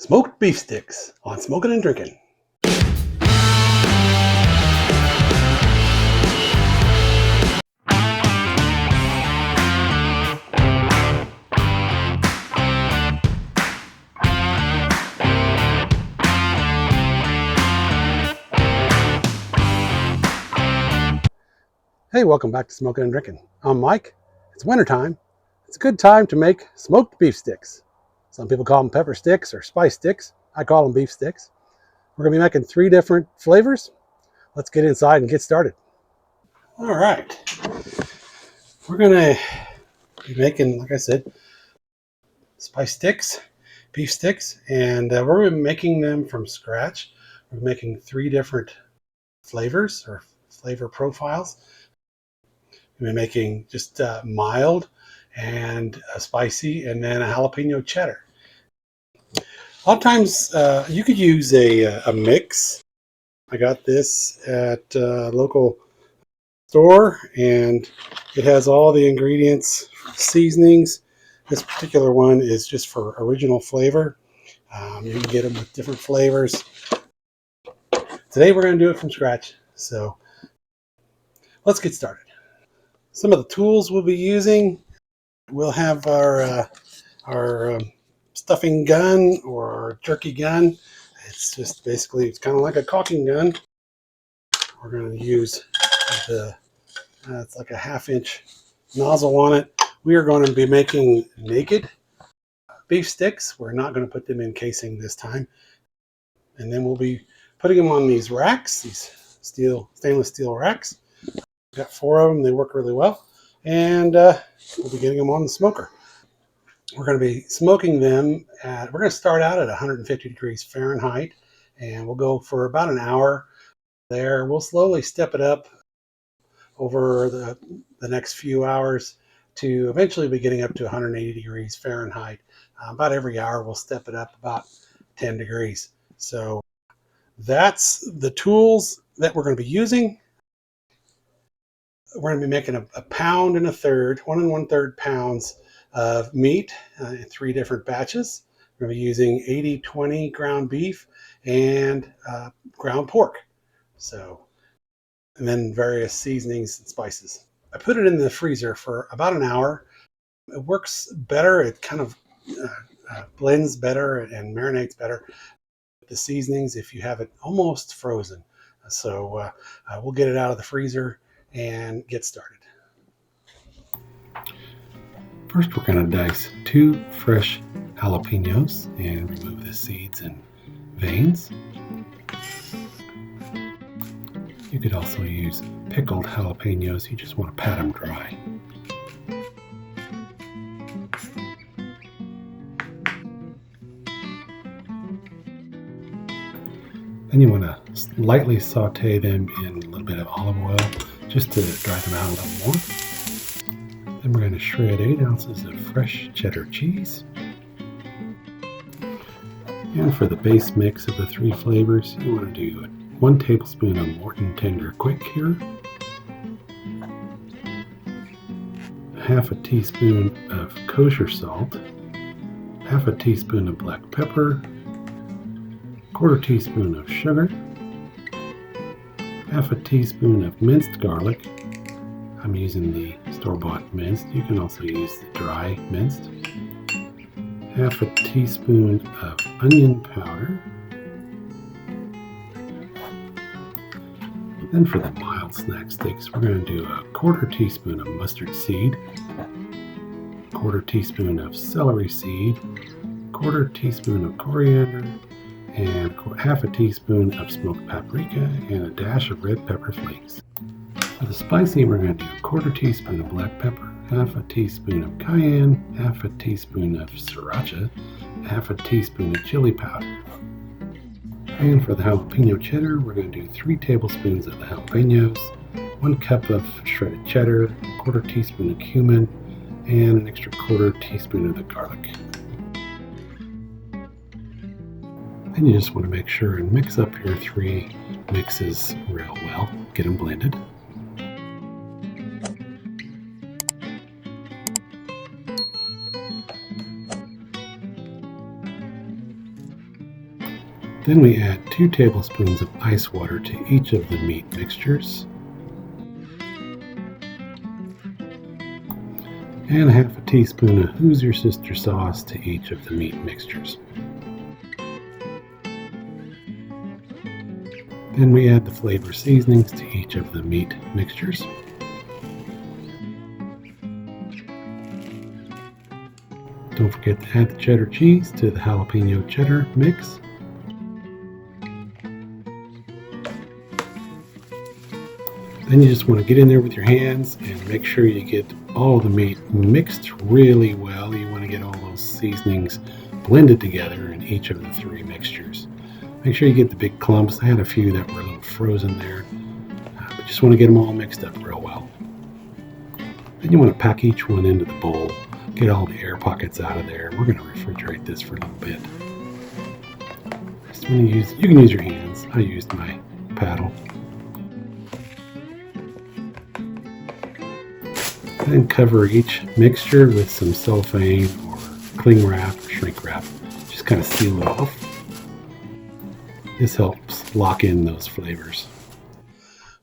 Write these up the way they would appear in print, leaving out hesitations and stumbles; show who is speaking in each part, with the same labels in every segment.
Speaker 1: Smoked beef sticks on Smokin' and Drinkin'. Hey, welcome back to Smokin' and Drinkin'. I'm Mike. It's wintertime. It's a good time to make smoked beef sticks. Some people call them pepper sticks or spice sticks. I call them beef sticks. We're going to be making 3 different flavors. Let's get inside and get started. All right. We're going to be making, like I said, spice sticks, beef sticks, and we're going to be making them from scratch. We're making 3 different flavors or flavor profiles. We're making just mild and spicy, and then a jalapeno cheddar. A lot of times you could use a mix. I got this at a local store, and it has all the ingredients, seasonings. This particular one is just for original flavor. You can get them with different flavors. Today we're going to do it from scratch, so let's get started. Some of the tools we'll be using, we'll have our stuffing gun or jerky gun. It's just basically, it's kind of like a caulking gun. We're going to use it's like a 1/2-inch nozzle on it. We are going to be making naked beef sticks. We're not going to put them in casing this time. And then we'll be putting them on these racks, these stainless steel racks. We've got 4 of them. They work really well. And we'll be getting them on the smoker. We're going to be smoking them we're going to start out at 150 degrees Fahrenheit, and we'll go for about an hour there. We'll slowly step it up over the next few hours to eventually be getting up to 180 degrees Fahrenheit. About every hour, we'll step it up about 10 degrees. So that's the tools that we're going to be using. We're going to be making a 1 1/3 pounds of meat in 3 different batches. We're going to be using 80-20 ground beef and ground pork. So, and then various seasonings and spices. I put it in the freezer for about an hour. It works better. It kind of blends better and marinates better with the seasonings if you have it almost frozen. So we'll get it out of the freezer and get started. First, we're going to dice 2 fresh jalapenos and remove the seeds and veins. You could also use pickled jalapenos. You just want to pat them dry. Then you want to lightly saute them in a little bit of olive oil just to dry them out a little more. Then we're going to shred 8 ounces of fresh cheddar cheese. And for the base mix of the 3 flavors, you want to do 1 tablespoon of Morton Tender Quick Cure, 1/2 teaspoon of kosher salt, 1/2 teaspoon of black pepper, 1/4 teaspoon of sugar, 1/2 teaspoon of minced garlic. I'm using the store-bought minced. You can also use the dry minced. 1/2 teaspoon of onion powder. Then for the mild snack sticks, we're going to do 1/4 teaspoon of mustard seed, 1/4 teaspoon of celery seed, 1/4 teaspoon of coriander, and 1/2 teaspoon of smoked paprika, and a dash of red pepper flakes. For the spicy, we're going to do 1/4 teaspoon of black pepper, 1/2 teaspoon of cayenne, 1/2 teaspoon of sriracha, 1/2 teaspoon of chili powder. And for the jalapeno cheddar, we're going to do 3 tablespoons of the jalapenos, 1 cup of shredded cheddar, 1/4 teaspoon of cumin, and an extra 1/4 teaspoon of the garlic. Then you just want to make sure and mix up your 3 mixes real well. Get them blended. Then we add 2 tablespoons of ice water to each of the meat mixtures, and half a teaspoon of Who's Your Sister sauce to each of the meat mixtures. Then we add the flavor seasonings to each of the meat mixtures. Don't forget to add the cheddar cheese to the jalapeno cheddar mix. Then you just want to get in there with your hands and make sure you get all the meat mixed really well. You want to get all those seasonings blended together in each of the 3 mixtures. Make sure you get the big clumps. I had a few that were a little frozen there, but just want to get them all mixed up real well. Then you want to pack each one into the bowl. Get all the air pockets out of there. We're going to refrigerate this for a little bit. You can use your hands. I used my paddle. Then cover each mixture with some cellophane or cling wrap or shrink wrap. Just kind of seal it off. This helps lock in those flavors.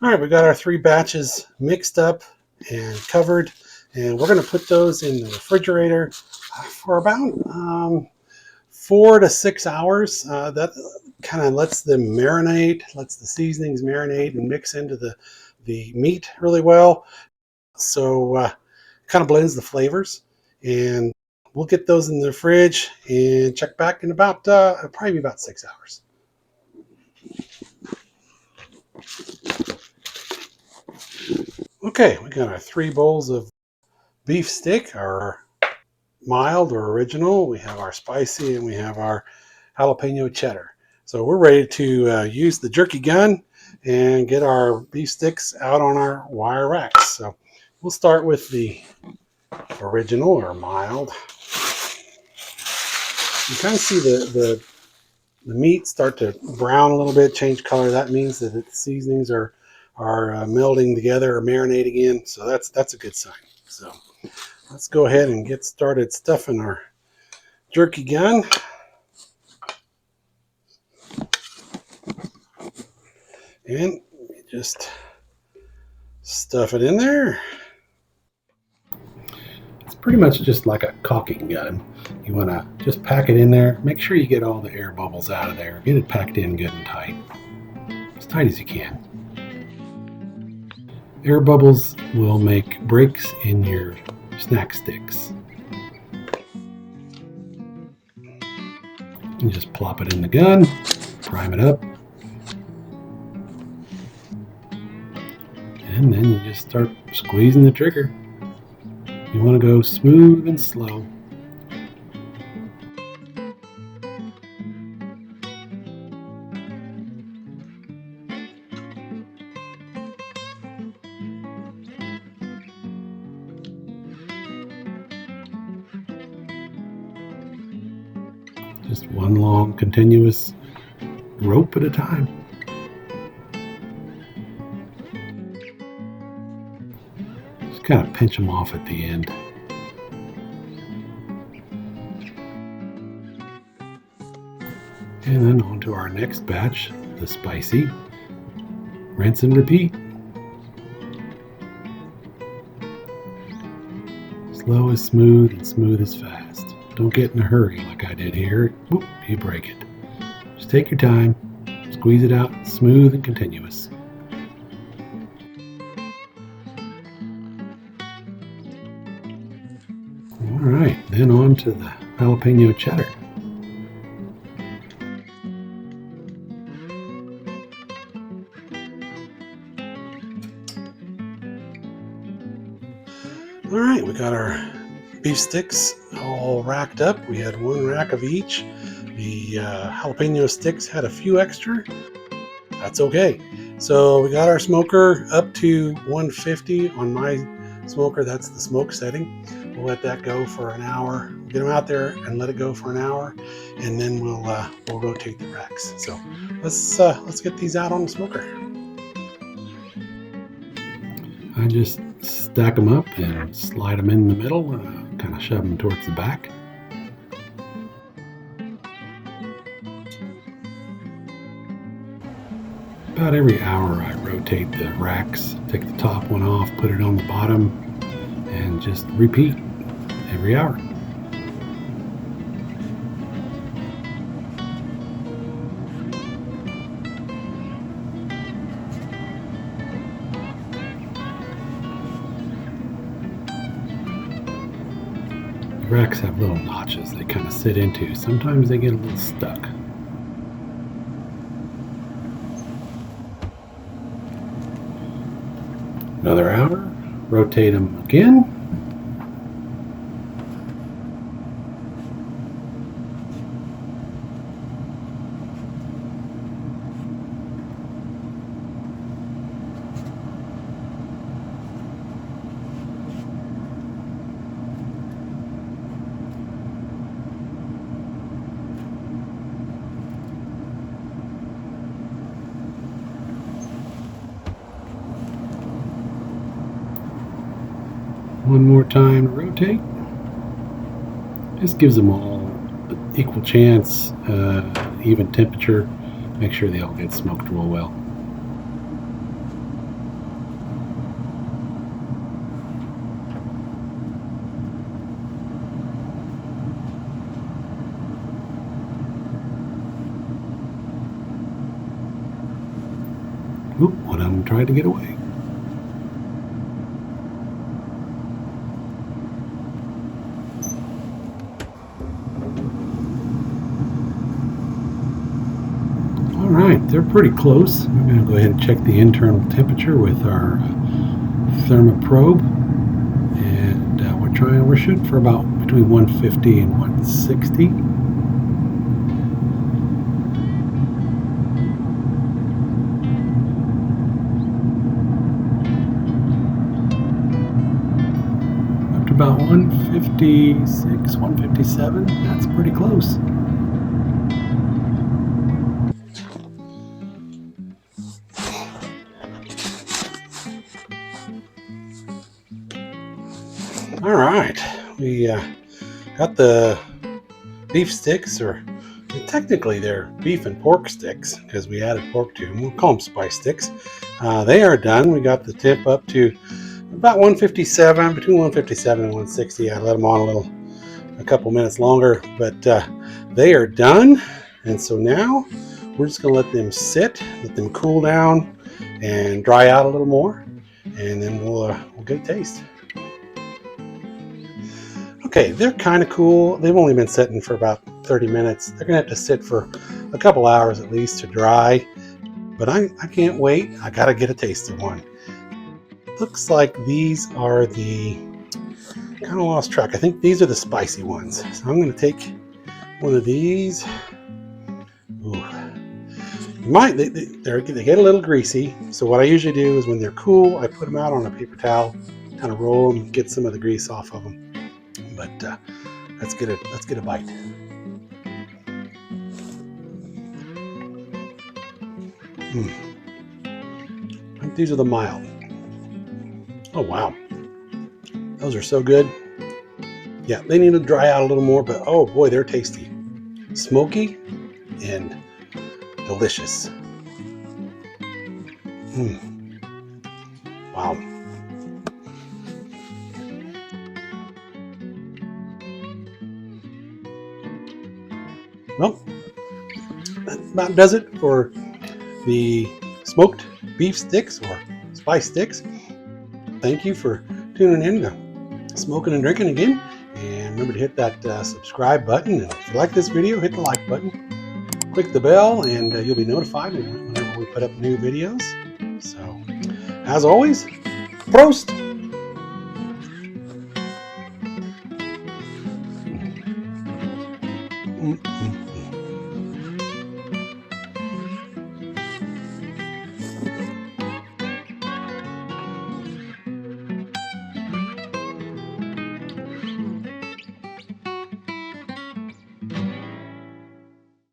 Speaker 1: All right, we got our 3 batches mixed up and covered, and we're going to put those in the refrigerator for about 4 to 6 hours. That kind of lets them marinate, lets the seasonings marinate and mix into the meat really well. So kind of blends the flavors, and we'll get those in the fridge and check back in about probably about 6 hours. Okay, we got our 3 bowls of beef stick, our mild or original. We have our spicy, and we have our jalapeno cheddar. So we're ready to use the jerky gun and get our beef sticks out on our wire racks. So we'll start with the original or mild. You kind of see the meat start to brown a little bit, change color. That means that the seasonings are melding together or marinating in. So that's a good sign. So let's go ahead and get started stuffing our jerky gun. And just stuff it in there. It's pretty much just like a caulking gun. You want to just pack it in there. Make sure you get all the air bubbles out of there. Get it packed in good and tight. As tight as you can. Air bubbles will make breaks in your snack sticks. You just plop it in the gun, prime it up, and then you just start squeezing the trigger. You want to go smooth and slow. Just one long continuous rope at a time. Just kind of pinch them off at the end. And then on to our next batch, the spicy. Rinse and repeat. Slow is smooth and smooth is fast. Don't get in a hurry like I did here. Whoop, you break it. Just take your time, squeeze it out, smooth and continuous. All right, then on to the jalapeno cheddar. All right, we got our beef sticks all racked up. We had 1 rack of each. The jalapeno sticks had a few extra. That's okay. So we got our smoker up to 150 on my smoker. That's the smoke setting. We'll let that go for an hour. Get them out there and let it go for an hour, and then we'll rotate the racks. So let's get these out on the smoker. I just stack them up and slide them in the middle, kind of shove them towards the back. About every hour I rotate the racks, take the top one off, put it on the bottom, and just repeat every hour. The racks have little notches they kind of sit into. Sometimes they get a little stuck. Another hour, rotate them again. One more time to rotate. Just gives them all an equal chance, even temperature. Make sure they all get smoked real well. Oop, one of them tried to get away. Alright, they're pretty close. I'm going to go ahead and check the internal temperature with our thermoprobe. And we're shooting for about between 150 and 160. Up to about 156, 157. That's pretty close. All right, we got the beef sticks, or technically they're beef and pork sticks because we added pork to them. We'll call them spice sticks. They are done. We got the temp up to about 157, between 157 and 160. I let them on a couple minutes longer, but they are done. And so now we're just going to let them sit, let them cool down and dry out a little more, and then we'll get a taste. Okay, they're kind of cool. They've only been sitting for about 30 minutes. They're gonna have to sit for a couple hours at least to dry, but I can't wait. I gotta get a taste of one. Looks like these are the, kind of lost track. I think these are the spicy ones. So I'm gonna take one of these. Ooh. They get a little greasy. So what I usually do is when they're cool, I put them out on a paper towel, kind of roll them, get some of the grease off of them. But let's get a bite. I think these are the mild. Oh wow, those are so good. Yeah, they need to dry out a little more, but oh boy, they're tasty, smoky, and delicious. Wow. Well, that about does it for the smoked beef sticks or spice sticks. Thank you for tuning in to Smokin' and Drinkin' again. And remember to hit that subscribe button. And if you like this video, hit the like button. Click the bell and you'll be notified whenever we put up new videos. So, as always, Prost!